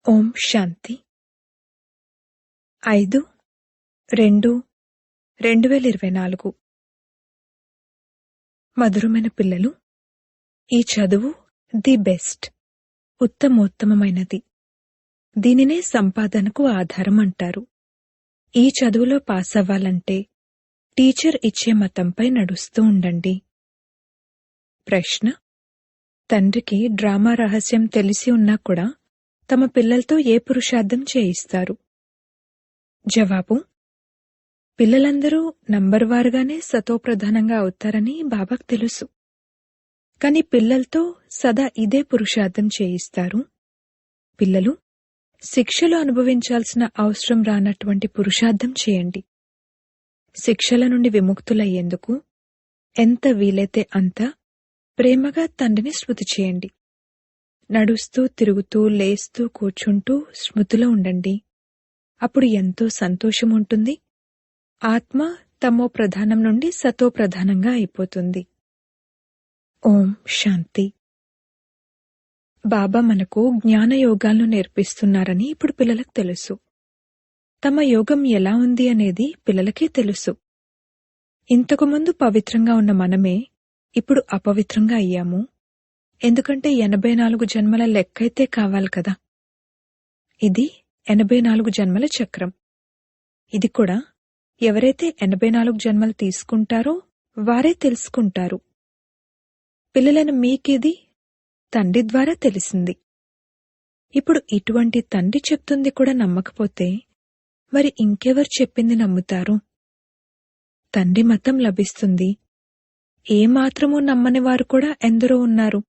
ఓం శాంతి 5/2/2024 మధురమైన పిల్లలు, ఈ చదువు ది బెస్ట్, ఉత్తమోత్తమమైనది. దీనినే సంపాదనకు ఆధారం అంటారు. ఈ చదువులో పాస్ అవ్వాలంటే టీచర్ ఇచ్చే మతంపై నడుస్తూ ఉండండి. ప్రశ్న: తండ్రికి డ్రామా రహస్యం తెలిసి ఉన్నా కూడా తమ పిల్లలతో ఏ పురుషార్థం చేయిస్తారు? జవాబు: పిల్లలందరూ నంబర్వారుగానే సతోప్రధానంగా అవుతారని బాబాకు తెలుసు. కాని పిల్లలతో సదా ఇదే పురుషార్థం చేయిస్తారు. పిల్లలు శిక్షలు అనుభవించాల్సిన అవసరం రానటువంటి పురుషార్థం చేయండి. శిక్షల నుండి విముక్తులయ్యేందుకు ఎంత వీలైతే అంత ప్రేమగా తండ్రిని స్మృతి చేయండి. నడుస్తూ, తిరుగుతూ, లేస్తూ, కూర్చుంటూ స్మృతిలో ఉండండి. అప్పుడు ఎంతో సంతోషం ఉంటుంది. ఆత్మ తమో ప్రధానం నుండి సతో ప్రధానంగా అయిపోతుంది. ఓం శాంతి. బాబా మనకు జ్ఞానయోగాలను నేర్పిస్తున్నారని ఇప్పుడు పిల్లలకు తెలుసు. తమ యోగం ఎలా ఉంది అనేది పిల్లలకే తెలుసు. ఇంతకుముందు పవిత్రంగా ఉన్న మనమే ఇప్పుడు అపవిత్రంగా అయ్యాము. ఎందుకంటే 84 జన్మల లెక్కైతే కావాలి కదా. ఇది 84 జన్మల చక్రం. ఇది కూడా ఎవరైతే 84 జన్మలు తీసుకుంటారో వారే తెలుసుకుంటారు. పిల్లలైన మీకిది తండ్రి ద్వారా తెలిసింది. ఇప్పుడు ఇటువంటి తండ్రి చెప్తుంది కూడా నమ్మకపోతే మరి ఇంకెవరు చెప్పింది నమ్ముతారు? తండ్రి మతం లభిస్తుంది. ఏమాత్రమూ నమ్మని వారు కూడా ఎందరో ఉన్నారు.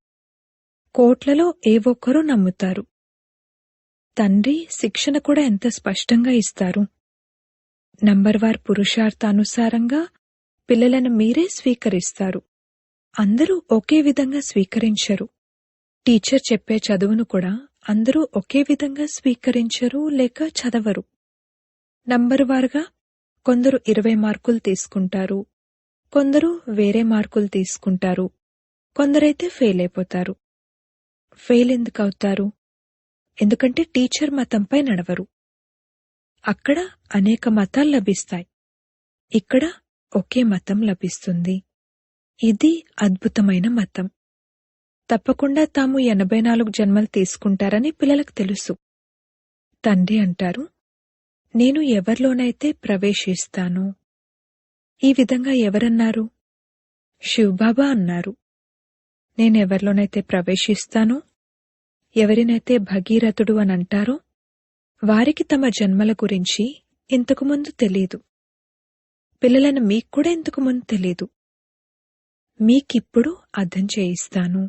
కోట్లలో ఏ ఒక్కరూ నమ్ముతారు. తండ్రి శిక్షణ కూడా ఎంత స్పష్టంగా ఇస్తారు. నంబర్వార్ పురుషార్థానుసారంగా పిల్లలను మీరే స్వీకరిస్తారు. అందరూ ఒకే విధంగా స్వీకరించరు. టీచర్ చెప్పే చదువును కూడా అందరూ ఒకే విధంగా స్వీకరించరు లేక చదవరు. నంబర్వారుగా కొందరు 20 మార్కులు తీసుకుంటారు, కొందరు వేరే మార్కులు తీసుకుంటారు, కొందరైతే ఫెయిల్ అయిపోతారు. ఫెయిల్ ఎందుకు అవుతారు? ఎందుకంటే టీచర్ మతంపై నడవరు. అక్కడ అనేక మతాలు లభిస్తాయి, ఇక్కడ ఒకే మతం లభిస్తుంది. ఇది అద్భుతమైన మతం. తప్పకుండా తాము 84 జన్మలు తీసుకుంటారని పిల్లలకు తెలుసు. తండ్రి అంటారు, నేను ఎవరిలోనైతే ప్రవేశిస్తాను. ఈ విధంగా ఎవరన్నారు? శివబాబా అన్నారు. నేనెవరిలోనైతే ప్రవేశిస్తానో, ఎవరినైతే భగీరథుడు అని అంటారో వారికి తమ జన్మల గురించి ఇంతకుముందు తెలీదు. పిల్లలను మీకు కూడా ఇంతకుముందు తెలీదు. మీకిప్పుడు అర్థం చేయిస్తాను.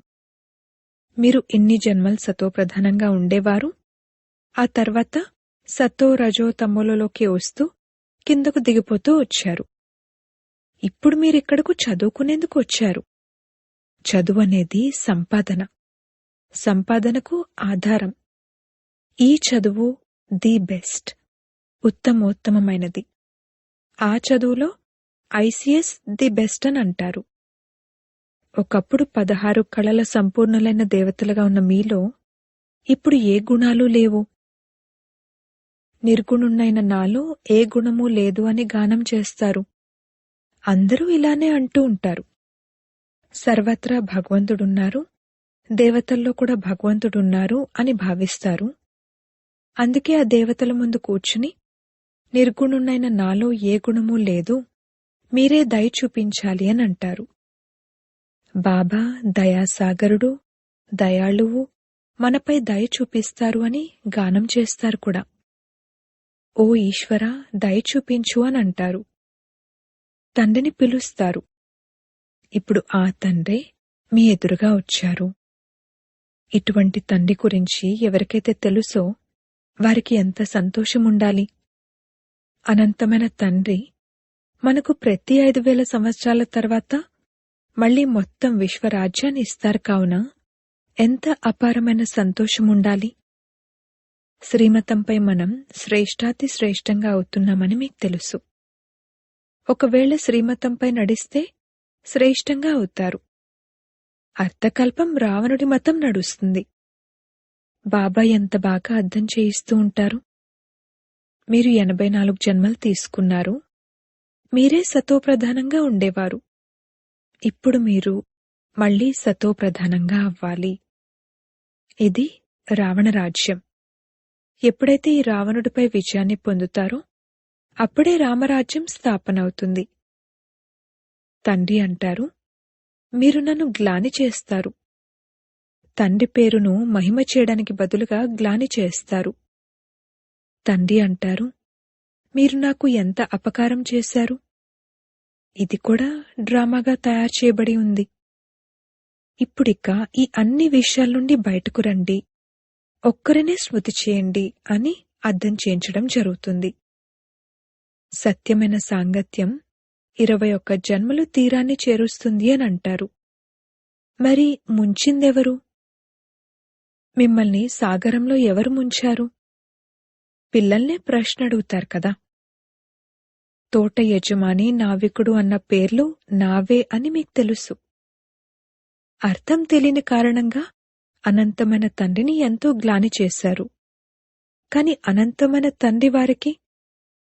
మీరు ఇన్ని జన్మలు సతోప్రధానంగా ఉండేవారు. ఆ తర్వాత సతో రజో తమోలలోకి వస్తూ కిందకు దిగిపోతూ వచ్చారు. ఇప్పుడు మీరిక్కడకు చదువుకునేందుకు వచ్చారు. చదువు అనేది సంపాదన. సంపాదనకు ఆధారం. ఈ చదువు ది బెస్ట్, ఉత్తమోత్తమమైనది. ఆ చదువులో ఐసిఎస్ ది బెస్ట్ అని అంటారు. ఒకప్పుడు 16 కళల సంపూర్ణులైన దేవతలుగా ఉన్న మీలో ఇప్పుడు ఏ గుణాలు లేవు. నిర్గుణున్నైన నాలో ఏ గుణమూ లేదు అని గానం చేస్తారు. అందరూ ఇలానే అంటూ ఉంటారు. సర్వత్రా భగవంతుడున్నారు, దేవతల్లో కూడా భగవంతుడున్నారు అని భావిస్తారు. అందుకే ఆ దేవతల ముందు కూర్చుని నిర్గుణున్నైన నాలో ఏ గుణమూ లేదు, మీరే దయ చూపించాలి అని అంటారు. బాబా దయాసాగరుడు, దయాళువు, మనపై దయ చూపిస్తారు అని గానం చేస్తారు కూడా. ఓ ఈశ్వర, దయ చూపించు అని అంటారు. తండ్రిని పిలుస్తారు. ఇప్పుడు ఆ తండ్రే మీ ఎదురుగా వచ్చారు. ఇటువంటి తండ్రి గురించి ఎవరికైతే తెలుసో వారికి ఎంత సంతోషముండాలి. అనంతమైన తండ్రి మనకు ప్రతి 5000 సంవత్సరాల తర్వాత మళ్లీ మొత్తం విశ్వరాజ్యాన్ని ఇస్తారు. కావున ఎంత అపారమైన సంతోషముండాలి. శ్రీమతంపై మనం శ్రేష్టాతి శ్రేష్టంగా అవుతున్నామని మీకు తెలుసు. ఒకవేళ శ్రీమతంపై నడిస్తే శ్రేష్టంగా అవుతారు. అర్థకల్పం రావణుడి మతం నడుస్తుంది. బాబా ఎంత బాగా అర్థం చేయిస్తూ ఉంటారు. మీరు 84 జన్మలు తీసుకున్నారు. మీరే సతోప్రధానంగా ఉండేవారు. ఇప్పుడు మీరు మళ్లీ సతోప్రధానంగా అవ్వాలి. ఇది రావణ రాజ్యం. ఎప్పుడైతే ఈ రావణుడిపై విజయాన్ని పొందుతారో అప్పుడే రామరాజ్యం స్థాపనవుతుంది. తండ్రి అంటారు, మీరు నన్ను గ్లాని చేస్తారు. తండ్రి పేరును మహిమ చేయడానికి బదులుగా గ్లాని చేస్తారు. తండ్రి అంటారు, మీరు నాకు ఎంత అపకారం చేశారు. ఇది కూడా డ్రామాగా తయారు చేయబడి ఉంది. ఇప్పుడిక ఈ అన్ని విషయాల నుండి బయటకు రండి, ఒక్కరినే స్మృతి చేయండి అని అర్థం చేయించడం జరుగుతుంది. సత్యమైన సాంగత్యం 21 జన్మలు తీరాన్ని చేరుస్తుంది అని అంటారు. మరి ముంచిందెవరు? మిమ్మల్ని సాగరంలో ఎవరు ముంచారు? పిల్లల్నే ప్రశ్న అడుగుతారు కదా. తోట యజమాని, నావికుడు అన్న పేర్లు నావే అని మీకు తెలుసు. అర్థం తెలియని కారణంగా అనంతమైన తండ్రిని ఎంతో గ్లాని చేశారు. కాని అనంతమైన తండ్రి వారికి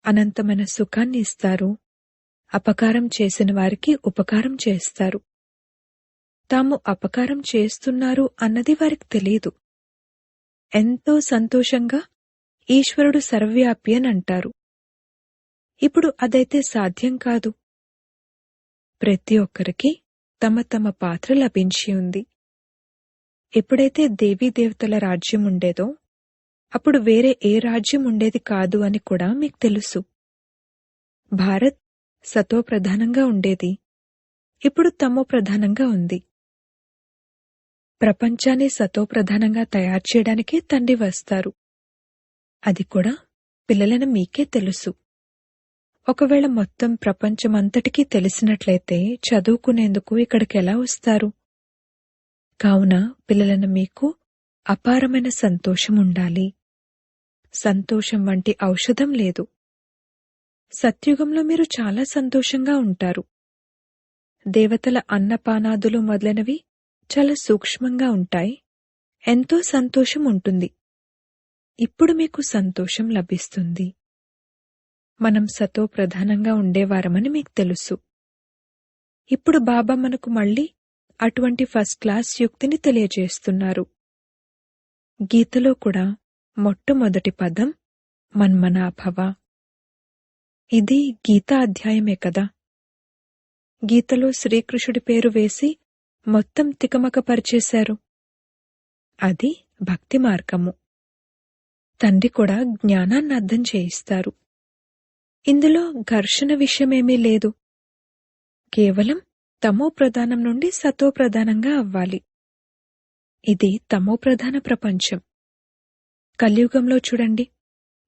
అనంతమైన సుఖాన్ని ఇస్తారు. అపకారం చేసిన వారికి ఉపకారం చేస్తారు. తాము అపకారం చేస్తున్నారు అన్నది వారికి తెలియదు. ఎంతో సంతోషంగా ఈశ్వరుడు సర్వవ్యాపి అని అంటారు. ఇప్పుడు అదైతే సాధ్యం కాదు. ప్రతి ఒక్కరికి తమ తమ పాత్ర లభించి ఉంది. ఎప్పుడైతే దేవీదేవతల రాజ్యం ఉండేదో అప్పుడు వేరే ఏ రాజ్యం ఉండేది కాదు అని కూడా మీకు తెలుసు. భారత్ సతోప్రధానంగా ఉండేది, ఇప్పుడు తమోప్రధానంగా ఉంది. ప్రపంచాన్ని సతోప్రధానంగా తయారు చేయడానికే తండ్రి వస్తారు. అది కూడా పిల్లలైన మీకే తెలుసు. ఒకవేళ మొత్తం ప్రపంచమంతటికీ తెలిసినట్లయితే చదువుకునేందుకు ఇక్కడికెలా వస్తారు? కావున పిల్లలైన మీకు అపారమైన సంతోషం ఉండాలి. సంతోషం వంటి ఔషధం లేదు. సత్యుగంలో మీరు చాలా సంతోషంగా ఉంటారు. దేవతల అన్నపానాదులు మొదలైనవి చాలా సూక్ష్మంగా ఉంటాయి. ఎంతో సంతోషం ఉంటుంది. ఇప్పుడు మీకు సంతోషం లభిస్తుంది. మనం సతోప్రధానంగా ఉండేవారమని మీకు తెలుసు. ఇప్పుడు బాబా మనకు మళ్లీ అటువంటి ఫస్ట్ క్లాస్ యుక్తిని తెలియజేస్తున్నారు. గీతలో కూడా మొట్టమొదటి పదం మన్మనాభవ. ఇది గీతా అధ్యాయమే కదా. గీతలో శ్రీకృష్ణుడి పేరు వేసి మొత్తం తికమకపరిచేశారు. అది భక్తి మార్గము. తండ్రి కూడా జ్ఞానాన్ని అర్థం చేయిస్తారు. ఇందులో ఘర్షణ విషయమేమీ లేదు. కేవలం తమోప్రధానం నుండి సతోప్రధానంగా అవ్వాలి. ఇది తమోప్రధాన ప్రపంచం. కలియుగంలో చూడండి,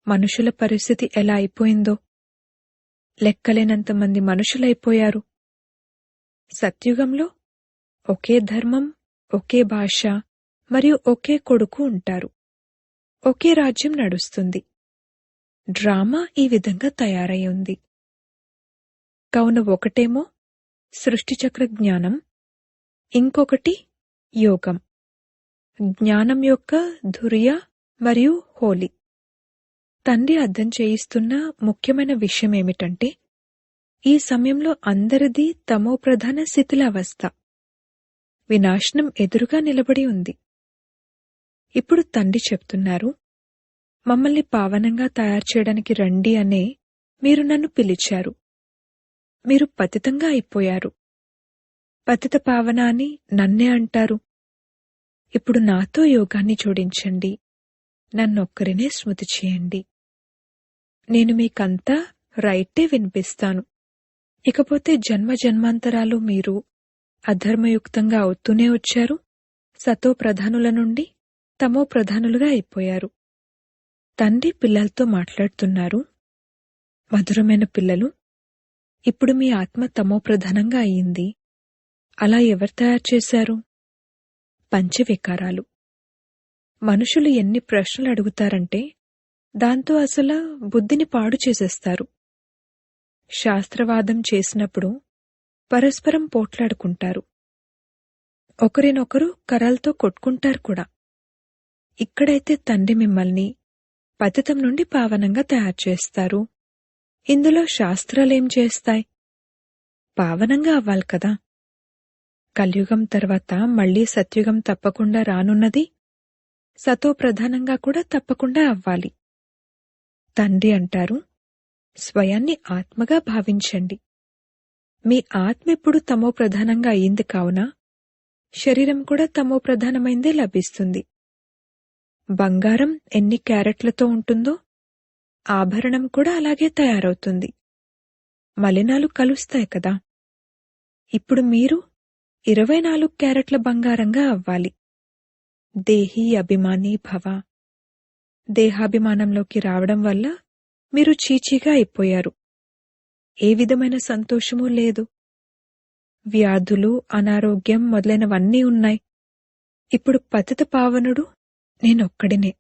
మనుషుల పరిస్థితి ఎలా అయిపోయిందో. లెక్కలేనంతమంది మనుషులైపోయారు. సత్యుగంలో ఒకే ధర్మం, ఒకే భాష మరియు ఒకే కొడుకు ఉంటారు. ఒకే రాజ్యం నడుస్తుంది. డ్రామా ఈ విధంగా తయారై ఉంది. కావున ఒకటేమో సృష్టిచక్ర జ్ఞానం, ఇంకొకటి యోగం. జ్ఞానం యొక్క ధుర్య మరియు హోలీ. తండ్రి అర్థం చేయిస్తున్న ముఖ్యమైన విషయమేమిటంటే, ఈ సమయంలో అందరిది తమోప్రధాన శిథిలావస్థ. వినాశనం ఎదురుగా నిలబడి ఉంది. ఇప్పుడు తండ్రి చెప్తున్నారు, మమ్మల్ని పావనంగా తయారు చేయడానికి రండి అనే మీరు నన్ను పిలిచారు. మీరు పతితంగా అయిపోయారు. పతిత పావన అని నన్నే అంటారు. ఇప్పుడు నాతో యోగాన్ని జోడించండి. నన్నొక్కరినే స్మృతి చేయండి. నేను మీకంతా రైటే వినిపిస్తాను. ఇకపోతే జన్మ జన్మాంతరాలు మీరు అధర్మయుక్తంగా అవుతూనే వచ్చారు. సతోప్రధానుల నుండి తమోప్రధానులుగా అయిపోయారు. తండ్రి పిల్లలతో మాట్లాడుతున్నారు, మధురమైన పిల్లలు, ఇప్పుడు మీ ఆత్మ తమోప్రధానంగా అయింది. అలా ఎవరు తయారు చేశారు? పంచవికారాలు. మనుషులు ఎన్ని ప్రశ్నలు అడుగుతారంటే దాంతో అసలు బుద్ధిని పాడు చేసేస్తారు. శాస్త్రవాదం చేసినప్పుడు పరస్పరం పోట్లాడుకుంటారు. ఒకరినొకరు కర్రలతో కొట్టుకుంటారు కూడా. ఇక్కడైతే తండ్రి మిమ్మల్ని పతితం నుండి పావనంగా తయారు చేస్తారు. ఇందులో శాస్త్రాలేం చేస్తాయి? పావనంగా అవ్వాలి కదా. కలియుగం తర్వాత మళ్లీ సత్యుగం తప్పకుండా రానున్నది. సతో ప్రధానంగా కూడా తప్పకుండా అవ్వాలి. తండ్రి అంటారు, స్వయాన్ని ఆత్మగా భావించండి. మీ ఆత్మ ఎప్పుడు తమో ప్రధానంగా అయింది కావున శరీరం కూడా తమో ప్రధానమైందే లభిస్తుంది. బంగారం ఎన్ని క్యారెట్లతో ఉంటుందో ఆభరణం కూడా అలాగే తయారవుతుంది. మలినాలు కలుస్తాయి కదా. ఇప్పుడు మీరు 24 క్యారెట్ల బంగారంగా అవ్వాలి. దేహీ అభిమానీ భవ. దేహాభిమానంలోకి రావడం వల్ల మీరు చీచీగా అయిపోయారు. ఏ విధమైన సంతోషమూ లేదు. వ్యాధులు, అనారోగ్యం మొదలైనవన్నీ ఉన్నాయి. ఇప్పుడు పతిత పావనుడు నేనొక్కడినే.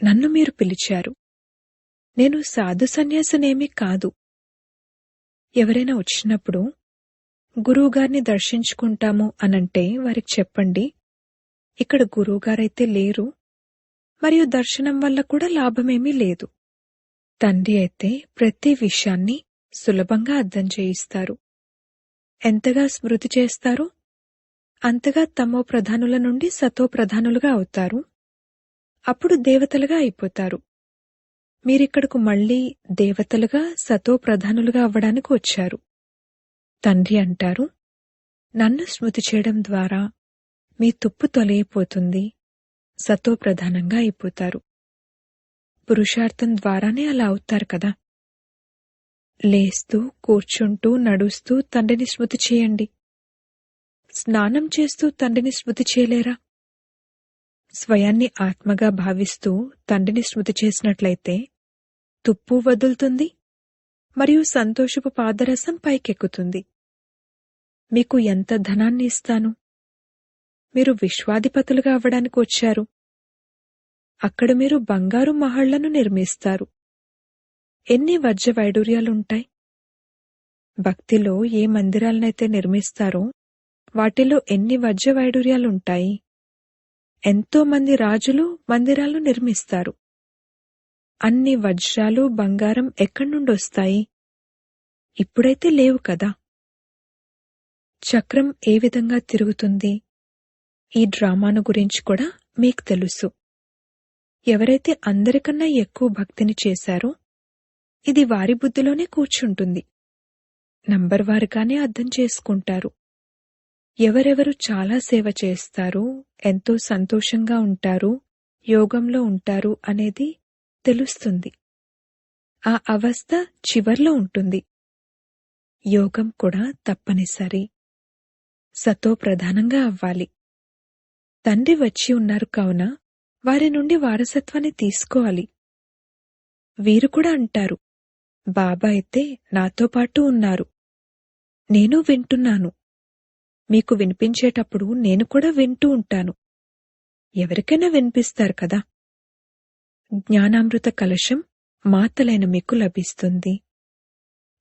నన్ను మీరు పిలిచారు. నేను సాధు సన్యాసినేమీ కాదు. ఎవరైనా వచ్చినప్పుడు గురువుగారిని దర్శించుకుంటాము అనంటే వారికి చెప్పండి, ఇక్కడ గురువుగారైతే లేరు, మరియు దర్శనం వల్ల కూడా లాభమేమీ లేదు. తండ్రి అయితే ప్రతి విషయాన్ని సులభంగా అర్థం చేయిస్తారు. ఎంతగా స్మృతి చేస్తారో అంతగా తమో ప్రధానుల నుండి సతో ప్రధానులుగా అవుతారు. అప్పుడు దేవతలుగా అయిపోతారు. మీరిక్కడకు మళ్లీ దేవతలుగా సతో ప్రధానులుగా అవ్వడానికి వచ్చారు. తండ్రి అంటారు, నన్ను స్మృతి చేయడం ద్వారా మీ తుప్పు తొలగిపోతుంది, సతో ప్రధానంగా అయిపోతారు. పురుషార్థం ద్వారానే అలా అవుతారు కదా. లేస్తూ, కూర్చుంటూ, నడుస్తూ తండ్రిని స్మృతి చేయండి. స్నానం చేస్తూ తండ్రిని స్మృతి చేయలేరా? స్వయాన్ని ఆత్మగా భావిస్తూ తండ్రిని స్మృతి చేసినట్లయితే తుప్పు వదులుతుంది, మరియు సంతోషపు పాదరసం పైకెక్కుతుంది. మీకు ఎంత ధనాన్ని ఇస్తాను? మీరు విశ్వాధిపతులుగా అవ్వడానికి వచ్చారు. అక్కడ మీరు బంగారు మహళ్లను నిర్మిస్తారు. ఎన్ని వజ్ర వైడూర్యాలుంటాయి? భక్తిలో ఏ మందిరాలనైతే నిర్మిస్తారో వాటిలో ఎన్ని వజ్ర వైడూర్యాలుంటాయి? ఎంతో మంది రాజులు మందిరాలు నిర్మిస్తారు. అన్ని వజ్రాలు, బంగారం ఎక్కడి నుండొస్తాయి? ఇప్పుడైతే లేవు కదా. చక్రం ఏ విధంగా తిరుగుతుంది? ఈ డ్రామాను గురించి కూడా మీకు తెలుసు. ఎవరైతే అందరికన్నా ఎక్కువ భక్తిని చేశారో ఇది వారి బుద్ధిలోనే కూర్చుంటుంది. నంబర్వారుగానే అర్థం చేసుకుంటారు. ఎవరెవరు చాలా సేవ చేస్తారు, ఎంతో సంతోషంగా ఉంటారు, యోగంలో ఉంటారు అనేది తెలుస్తుంది. ఆ అవస్థ చివర్లో ఉంటుంది. యోగం కూడా తప్పనిసరి. సతో ప్రధానంగా అవ్వాలి. తండ్రి వచ్చి ఉన్నారు కావున వారి నుండి వారసత్వాన్ని తీసుకోవాలి. వీరు కూడా అంటారు, బాబా అయితే నాతో పాటు ఉన్నారు, నేను వింటున్నాను. మీకు వినిపించేటప్పుడు నేను కూడా వింటూ ఉంటాను. ఎవరికైనా వినిపిస్తారు కదా. జ్ఞానామృత కలశం మాతలైన మీకు లభిస్తుంది.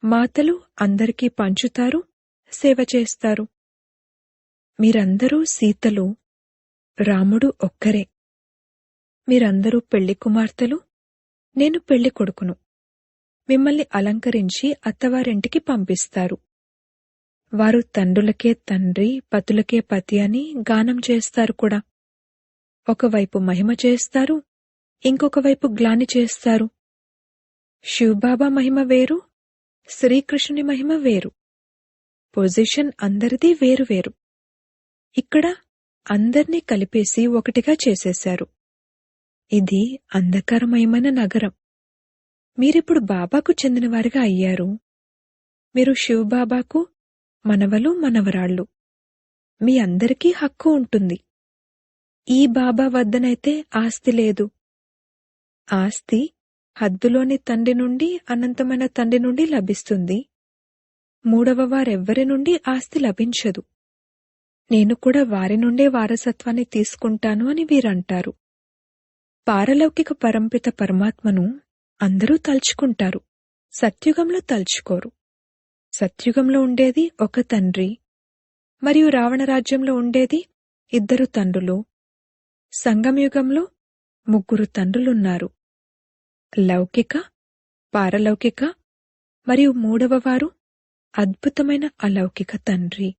మాతలు అందరికీ పంచుతారు, సేవ చేస్తారు. మీరందరూ సీతలు, రాముడు ఒక్కరే. మీరందరూ పెళ్లి కుమార్తెలు, నేను పెళ్లి కొడుకును. మిమ్మల్ని అలంకరించి అత్తవారింటికి పంపిస్తారు. వారు తండ్రులకే తండ్రి, పతులకే పతి అని గానం చేస్తారు కూడా. ఒకవైపు మహిమ చేస్తారు, ఇంకొక వైపు గ్లాని చేస్తారు. శివబాబా మహిమ వేరు, శ్రీకృష్ణుని మహిమ వేరు. పొజిషన్ అందరిది వేరువేరు. ఇక్కడ అందర్నీ కలిపేసి ఒకటిగా చేసేశారు. ఇది అంధకారమయమైన నగరం. మీరిప్పుడు బాబాకు చెందినవారిగా అయ్యారు. మీరు శివబాబాకు మనవలు, మనవరాళ్ళు. మీ అందరికీ హక్కు ఉంటుంది. ఈ బాబా వద్దనైతే ఆస్తి లేదు. ఆస్తి హద్దులోని తండ్రి నుండి, అనంతమైన తండ్రి నుండి లభిస్తుంది. మూడవ వారెవ్వరి నుండి ఆస్తి లభించదు. నేను కూడా వారి నుండే వారసత్వాన్ని తీసుకుంటాను అని వీరంటారు. పారలౌకిక పరంపిత పరమాత్మను అందరూ తలుచుకుంటారు, సత్యుగంలో తలుచుకోరు. సత్యుగంలో ఉండేది ఒక తండ్రి, మరియు రావణరాజ్యంలో ఉండేది 2 తండ్రులు. సంగమయుగంలో ముగ్గురు తండ్రులున్నారు. లౌకిక, పారలౌకిక మరియు మూడవవారు అద్భుతమైన అలౌకిక తండ్రి.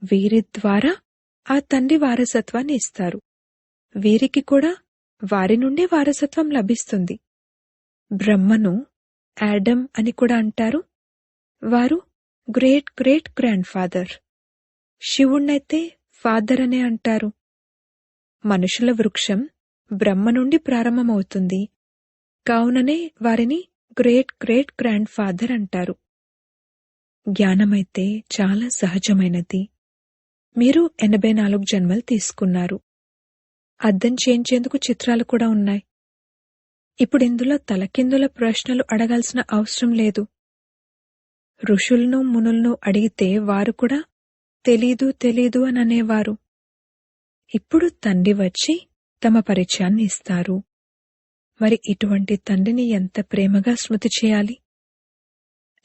వీరి ద్వారా ఆ తండ్రి వారసత్వాన్ని ఇస్తారు. వీరికి కూడా వారి నుండి వారసత్వం లభిస్తుంది. బ్రహ్మను యాడమ్ అని కూడా అంటారు. వారు గ్రేట్ గ్రేట్ గ్రాండ్ ఫాదర్. శివుణ్ణైతే ఫాదర్ అనే అంటారు. మనుషుల వృక్షం బ్రహ్మ నుండి ప్రారంభమవుతుంది. కావుననే వారిని గ్రేట్ గ్రేట్ గ్రాండ్ ఫాదర్ అంటారు. జ్ఞానమైతే చాలా సహజమైనది. మీరు 84 జన్మలు తీసుకున్నారు. అర్థం చేయించేందుకు చిత్రాలు కూడా ఉన్నాయి. ఇప్పుడు ఇందులో తలకిందుల ప్రశ్నలు అడగాల్సిన అవసరం లేదు. ఋషులను మునులను అడిగితే వారు కూడా తెలీదు తెలీదు అని అనేవారు. ఇప్పుడు తండ్రి వచ్చి తమ పరిచయాన్ని ఇస్తారు. మరి ఇటువంటి తండ్రిని ఎంత ప్రేమగా స్మృతి చేయాలి.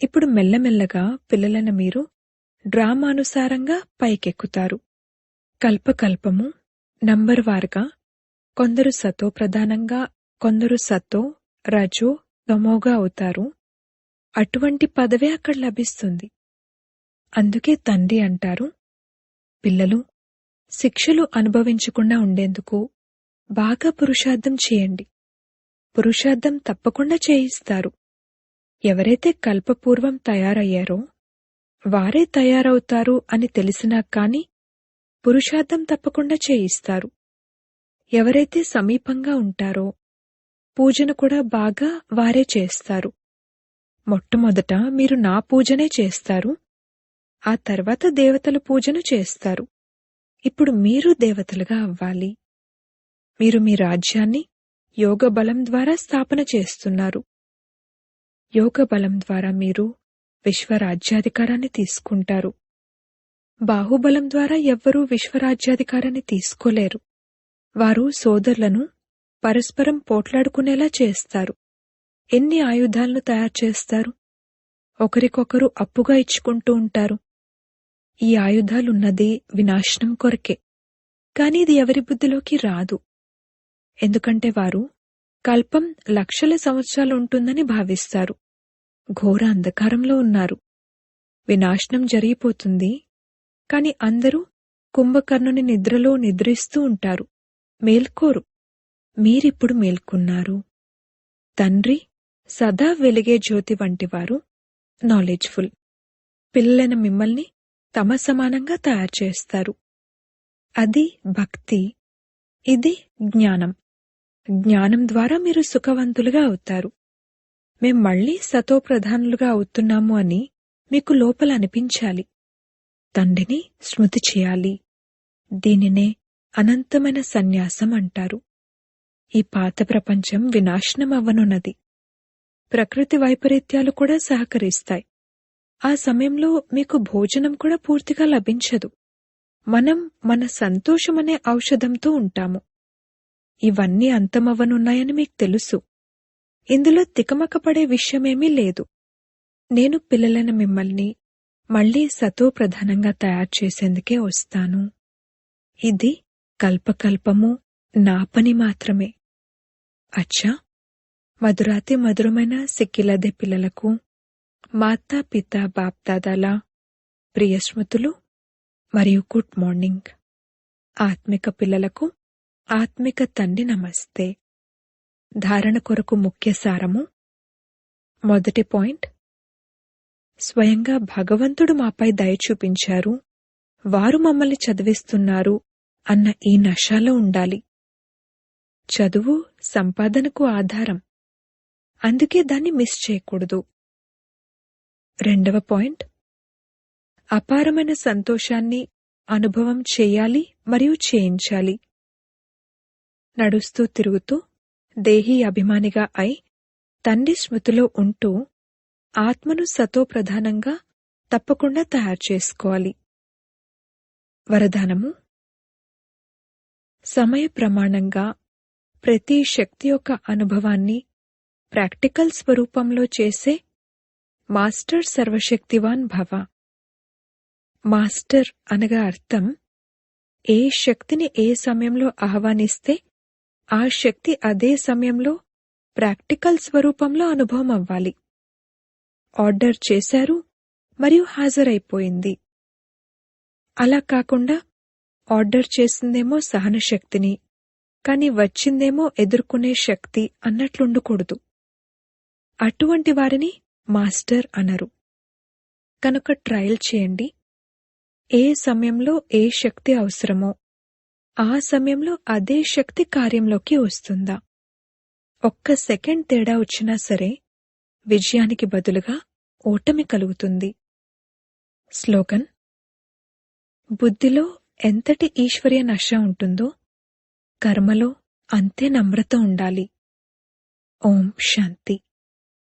ఇప్పుడు మెల్లమెల్లగా పిల్లలైన మీరు డ్రామానుసారంగా పైకెక్కుతారు. కల్పకల్పము నంబర్ వారుగా కొందరు సతో ప్రధానంగా, కొందరు సతో, రజో, తమోగా అవుతారు. అటువంటి పదవే అక్కడ లభిస్తుంది. అందుకే తండ్రి అంటారు, పిల్లలు శిక్షలు అనుభవించకుండా ఉండేందుకు బాగా పురుషార్థం చేయండి. పురుషార్థం తప్పకుండా చేయిస్తారు. ఎవరైతే కల్పపూర్వం తయారయ్యారో వారే తయారవుతారు అని తెలిసినా కాని పురుషార్థం తప్పకుండా చేయిస్తారు. ఎవరైతే సమీపంగా ఉంటారో పూజను కూడా బాగా వారే చేస్తారు. మొట్టమొదట మీరు నా పూజనే చేస్తారు. ఆ తర్వాత దేవతల పూజను చేస్తారు. ఇప్పుడు మీరు దేవతలుగా అవ్వాలి. మీరు మీ రాజ్యాన్ని యోగ బలం ద్వారా స్థాపన చేస్తున్నారు. యోగ బలం ద్వారా మీరు విశ్వరాజ్యాధికారాన్ని తీసుకుంటారు. బాహుబలం ద్వారా ఎవ్వరూ విశ్వరాజ్యాధికారాన్ని తీసుకోలేరు. వారు సోదరులను పరస్పరం పోట్లాడుకునేలా చేస్తారు. ఎన్ని ఆయుధాలను తయారు చేస్తారు. ఒకరికొకరు అప్పుగా ఇచ్చుకుంటూ ఉంటారు. ఈ ఆయుధాలున్నది వినాశనం కొరకే. కాని ఇది ఎవరి బుద్ధిలోకి రాదు. ఎందుకంటే వారు కల్పం లక్షల సంవత్సరాలు ఉంటుందని భావిస్తారు. ఘోర అంధకారంలో ఉన్నారు. వినాశనం జరిగిపోతుంది. కాని అందరూ కుంభకర్ణుని నిద్రలో నిద్రిస్తూ ఉంటారు. మేల్కోరు. మీరిప్పుడు మేల్కొన్నారు. తండ్రి సదా వెలిగే జ్యోతి వంటివారు, నాలెడ్జ్ఫుల్. పిల్లలైన మిమ్మల్ని తమ సమానంగా తయారు చేస్తారు. అది భక్తి. ఇది జ్ఞానం. జ్ఞానం ద్వారా మీరు సుఖవంతులుగా అవుతారు. మేం మళ్లీ సతోప్రధానులుగా అవుతున్నాము అని మీకు లోపల అనిపించాలి. తండ్రిని స్మృతి చేయాలి. దీనినే అనంతమైన సన్యాసం అంటారు. ఈ పాత ప్రపంచం వినాశనమవ్వనున్నది. ప్రకృతి వైపరీత్యాలు కూడా సహకరిస్తాయి. ఆ సమయంలో మీకు భోజనం కూడా పూర్తిగా లభించదు. మనం మన సంతోషమనే ఔషధంతో ఉంటాము. ఇవన్నీ అంతమవ్వనున్నాయని మీకు తెలుసు. ఇందులో తికమకపడే విషయమేమీ లేదు. నేను పిల్లలైన మిమ్మల్ని మళ్లీ సతోప్రధానంగా తయారు చేసేందుకే వస్తాను. ఇది కల్పకల్పము నా పని మాత్రమే. అచ్చా, మధురాతి మధురమైన సిక్కిలదే పిల్లలకు మాతా పిత బాప్దాదాల ప్రియస్మృతులు మరియు గుడ్ మార్నింగ్. ఆత్మిక పిల్లలకు ఆత్మిక తండ్రి నమస్తే. ధారణ కొరకు ముఖ్య సారము. మొదటి పాయింట్, స్వయంగా భగవంతుడు మాపై దయ చూపించారు, వారు మమ్మల్ని చదివిస్తున్నారు అన్న ఈ నశాలో ఉండాలి. చదువు సంపాదనకు ఆధారం. అందుకే దాన్ని మిస్ చేయకూడదు. రెండవ పాయింట్, అపారమైన సంతోషాన్ని అనుభవం చేయాలి మరియు చేయించాలి. నడుస్తూ తిరుగుతూ దేహీ అభిమానిగా అయి తండ్రి స్మృతిలో ఉంటూ ఆత్మను సతోప్రధానంగా తప్పకుండా తయారు చేసుకోవాలి. వరదానము. సమయ ప్రమాణంగా ప్రతి శక్తి యొక్క అనుభవాన్ని ప్రాక్టికల్ స్వరూపంలో చేసే మాస్టర్ సర్వశక్తివాన్ భవ. మాస్టర్ అనగా అర్థం ఏ శక్తిని ఏ సమయంలో ఆహ్వానిస్తే ఆ శక్తి అదే సమయంలో ప్రాక్టికల్ స్వరూపంలో అనుభవం అవ్వాలి. ఆర్డర్ చేశారు మరియు హాజరైపోయింది. అలా కాకుండా ఆర్డర్ చేసిందేమో సహనశక్తిని, కాని వచ్చిందేమో ఎదుర్కొనే శక్తి అన్నట్లుండకూడదు. అటువంటి వారిని మాస్టర్ అనరు. కనుక ట్రయల్ చేయండి. ఏ సమయంలో ఏ శక్తి అవసరమో ఆ సమయంలో అదే శక్తి కార్యంలోకి వస్తుందా? ఒక్క సెకండ్ తేడా వచ్చినా సరే విజయానికి బదులుగా ఓటమి కలుగుతుంది. స్లోగన్: బుద్ధిలో ఎంతటి ఈశ్వర్య నశ ఉంటుందో కర్మలో అంతే నమ్రత ఉండాలి. ఓం శాంతి.